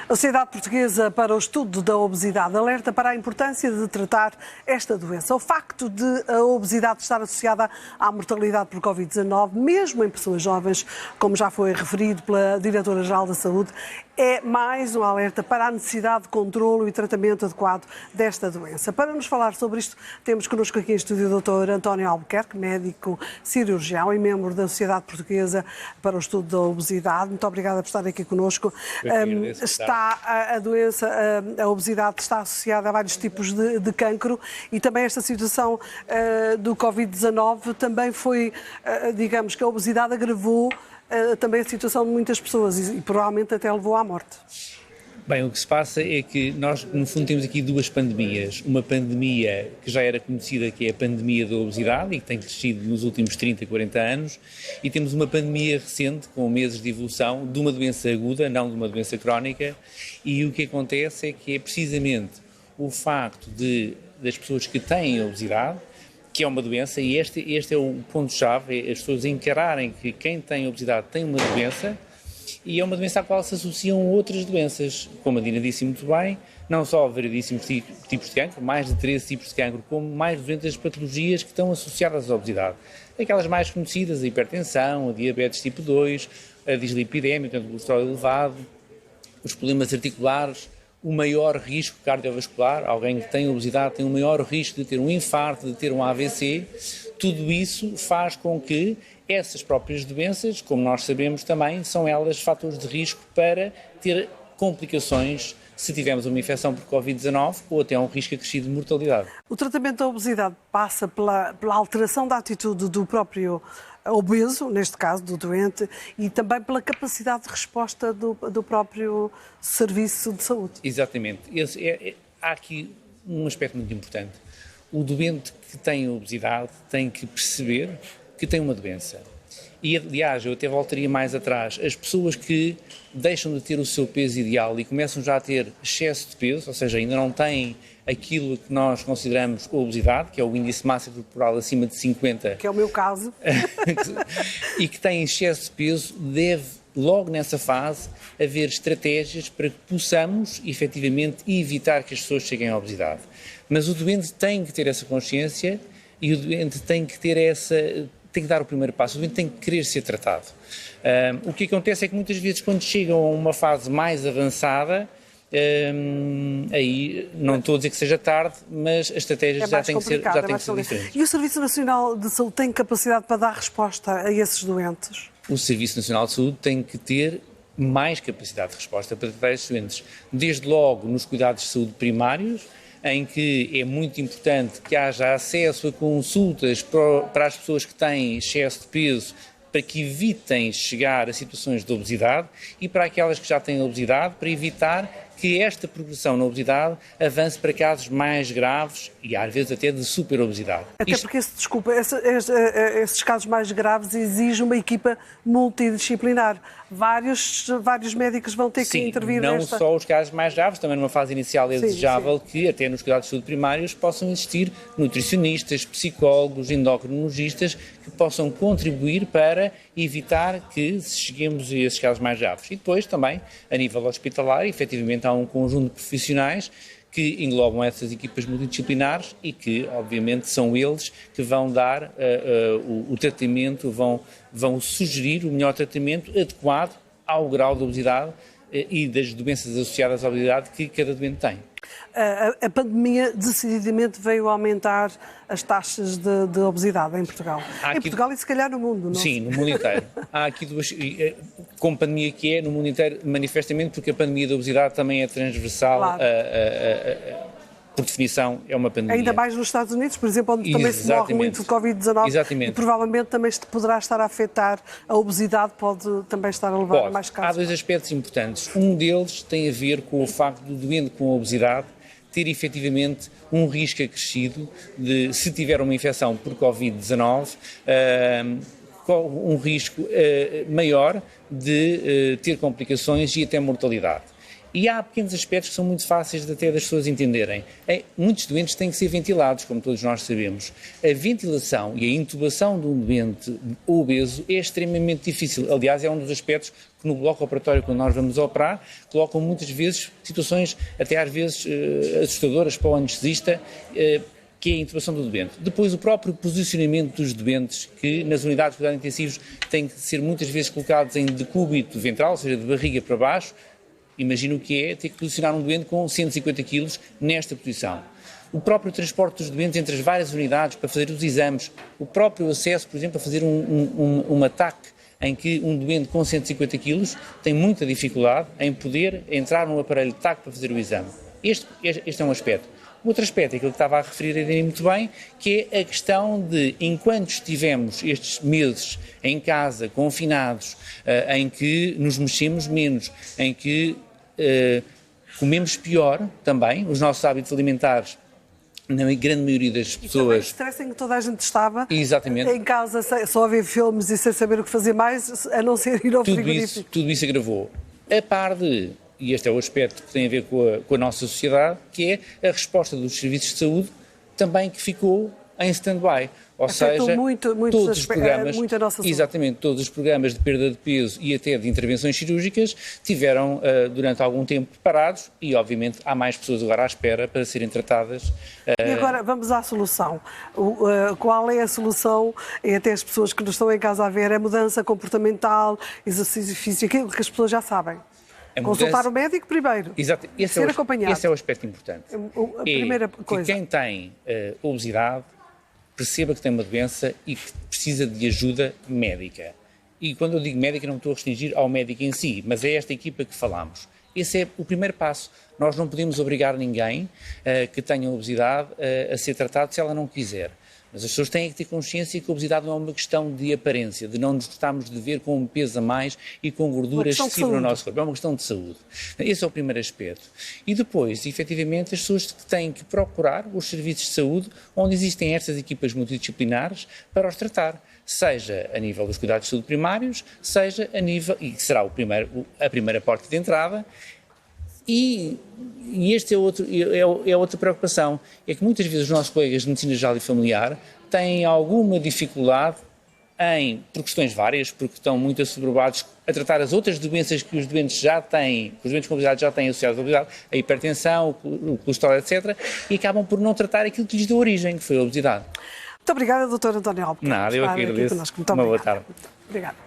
A Sociedade Portuguesa para o Estudo da Obesidade alerta para a importância de tratar esta doença. O facto de a obesidade estar associada à mortalidade por Covid-19, mesmo em pessoas jovens, como já foi referido pela Diretora-Geral da Saúde, é mais um alerta para a necessidade de controlo e tratamento adequado desta doença. Para nos falar sobre isto, temos connosco aqui em estúdio o Dr. António Albuquerque, médico cirurgião e membro da Sociedade Portuguesa para o Estudo da Obesidade. Muito obrigada por estar aqui connosco. A obesidade está associada a vários tipos de cancro e também esta situação do Covid-19 também foi, digamos que a obesidade agravou também a situação de muitas pessoas e provavelmente até levou à morte. Bem, o que se passa é que nós, no fundo, temos aqui duas pandemias. Uma pandemia que já era conhecida, que é a pandemia da obesidade e que tem crescido nos últimos 30, 40 anos, e temos uma pandemia recente, com meses de evolução, de uma doença aguda, não de uma doença crónica, e o que acontece é que é precisamente o facto das pessoas que têm obesidade, que é uma doença, e este é o ponto-chave, é as pessoas encararem que quem tem obesidade tem uma doença, e é uma doença à qual se associam outras doenças, como a Dina disse muito bem, não só variedíssimos tipos de cancro, mais de 13 tipos de cancro, como mais de 200 patologias que estão associadas à obesidade. Aquelas mais conhecidas, a hipertensão, a diabetes tipo 2, a dislipidemia, o colesterol elevado, os problemas articulares, o maior risco cardiovascular, alguém que tem obesidade tem um maior risco de ter um infarto, de ter um AVC, tudo isso faz com que essas próprias doenças, como nós sabemos também, são elas fatores de risco para ter complicações se tivermos uma infecção por Covid-19 ou até um risco acrescido de mortalidade. O tratamento da obesidade passa pela alteração da atitude do próprio obeso, neste caso do doente, e também pela capacidade de resposta do próprio serviço de saúde. Exatamente. Há aqui um aspecto muito importante. O doente que tem obesidade tem que perceber que tem uma doença. E, aliás, eu até voltaria mais atrás. As pessoas que deixam de ter o seu peso ideal e começam já a ter excesso de peso, ou seja, ainda não têm aquilo que nós consideramos obesidade, que é o índice de massa corporal acima de 50. Que é o meu caso. E que têm excesso de peso, deve, logo nessa fase, haver estratégias para que possamos, efetivamente, evitar que as pessoas cheguem à obesidade. Mas o doente tem que ter essa consciência e o doente tem que ter tem que dar o primeiro passo, o doente tem que querer ser tratado. O que acontece é que muitas vezes quando chegam a uma fase mais avançada, aí não estou a dizer que seja tarde, mas as estratégias já têm que ser diferentes. E o Serviço Nacional de Saúde tem capacidade para dar resposta a esses doentes? O Serviço Nacional de Saúde tem que ter mais capacidade de resposta para tratar esses doentes. Desde logo nos cuidados de saúde primários, em que é muito importante que haja acesso a consultas para as pessoas que têm excesso de peso, para que evitem chegar a situações de obesidade, e para aquelas que já têm obesidade, para evitar que esta progressão na obesidade avance para casos mais graves e às vezes até de superobesidade. Até porque, esses casos mais graves exigem uma equipa multidisciplinar. Vários médicos vão ter que intervir não só os casos mais graves, também numa fase inicial é desejável que até nos cuidados de saúde primários possam existir nutricionistas, psicólogos, endocrinologistas que possam contribuir para evitar que cheguemos a esses casos mais graves. E depois também, a nível hospitalar, efetivamente há um conjunto de profissionais que englobam essas equipas multidisciplinares e que, obviamente, são eles que vão dar o tratamento, vão sugerir o melhor tratamento adequado ao grau de obesidade e das doenças associadas à obesidade que cada doente tem. A pandemia decididamente veio aumentar as taxas de obesidade em Portugal. Em Portugal e se calhar no mundo, não? Sim, no mundo inteiro. Há aqui como pandemia que é, no mundo inteiro, manifestamente, porque a pandemia da obesidade também é transversal, claro. Por definição, é uma pandemia. Ainda mais nos Estados Unidos, por exemplo, onde também se morre muito de Covid-19. Exatamente. E provavelmente também poderá estar a afetar a obesidade, pode também estar a levar a mais casos. Há dois aspectos importantes. Um deles tem a ver com o facto do doente com obesidade ter efetivamente um risco acrescido de, se tiver uma infecção por Covid-19, um risco maior de ter complicações e até mortalidade. E há pequenos aspectos que são muito fáceis até das pessoas entenderem. Muitos doentes têm que ser ventilados, como todos nós sabemos. A ventilação e a intubação de um doente obeso é extremamente difícil. Aliás, é um dos aspectos que no bloco operatório, quando nós vamos operar, colocam muitas vezes situações, até às vezes assustadoras para o anestesista, que é a intubação do doente. Depois, o próprio posicionamento dos doentes, que nas unidades de cuidados intensivos têm que ser muitas vezes colocados em decúbito ventral, ou seja, de barriga para baixo. Imagina o que é ter que posicionar um doente com 150 kg nesta posição. O próprio transporte dos doentes entre as várias unidades para fazer os exames, o próprio acesso, por exemplo, a fazer um ataque em que um doente com 150 kg tem muita dificuldade em poder entrar num aparelho de TAC para fazer o exame. Este é um aspecto. O outro aspecto é aquilo que estava a referir a Dani muito bem, que é a questão de, enquanto estivemos estes meses em casa, confinados, em que nos mexemos menos, em que comemos pior também, os nossos hábitos alimentares, na grande maioria das pessoas... E também o stress em que toda a gente estava. Exatamente. Em casa, só a ver filmes e sem saber o que fazer mais, a não ser ir ao frigorífico. Tudo isso agravou. A par de... E este é o aspecto que tem a ver com a nossa sociedade, que é a resposta dos serviços de saúde também que ficou em stand-by. Ou seja, todos os programas, muito a nossa saúde. Exatamente, todos os programas de perda de peso e até de intervenções cirúrgicas tiveram durante algum tempo parados e, obviamente, há mais pessoas agora à espera para serem tratadas. E agora vamos à solução. Qual é a solução? E até as pessoas que nos estão em casa a ver, é mudança comportamental, exercício físico, aquilo que as pessoas já sabem. Consultar o médico primeiro. Exato. Ser acompanhado. Esse é o aspecto importante. A primeira coisa. Que quem tem obesidade perceba que tem uma doença e que precisa de ajuda médica. E quando eu digo médica não me estou a restringir ao médico em si, mas é esta equipa que falamos. Esse é o primeiro passo. Nós não podemos obrigar ninguém que tenha obesidade a ser tratado se ela não quiser. Mas as pessoas têm que ter consciência que a obesidade não é uma questão de aparência, de não nos gostarmos de ver com um peso a mais e com gordura excessiva no nosso corpo. É uma questão de saúde. Esse é o primeiro aspecto. E depois, efetivamente, as pessoas têm que procurar os serviços de saúde onde existem estas equipas multidisciplinares para os tratar. Seja a nível dos cuidados de saúde primários, seja a nível, e será a primeira porta de entrada. E este é outra preocupação, é que muitas vezes os nossos colegas de medicina geral e familiar têm alguma dificuldade por questões várias, porque estão muito assoberbados a tratar as outras doenças que os doentes já têm, que os doentes com obesidade já têm associadas à obesidade, a hipertensão, o colesterol, etc., e acabam por não tratar aquilo que lhes deu origem, que foi a obesidade. Muito obrigada, Dr. António Albuquerque. Nada, eu aqui agradeço. Uma boa tarde. Obrigada.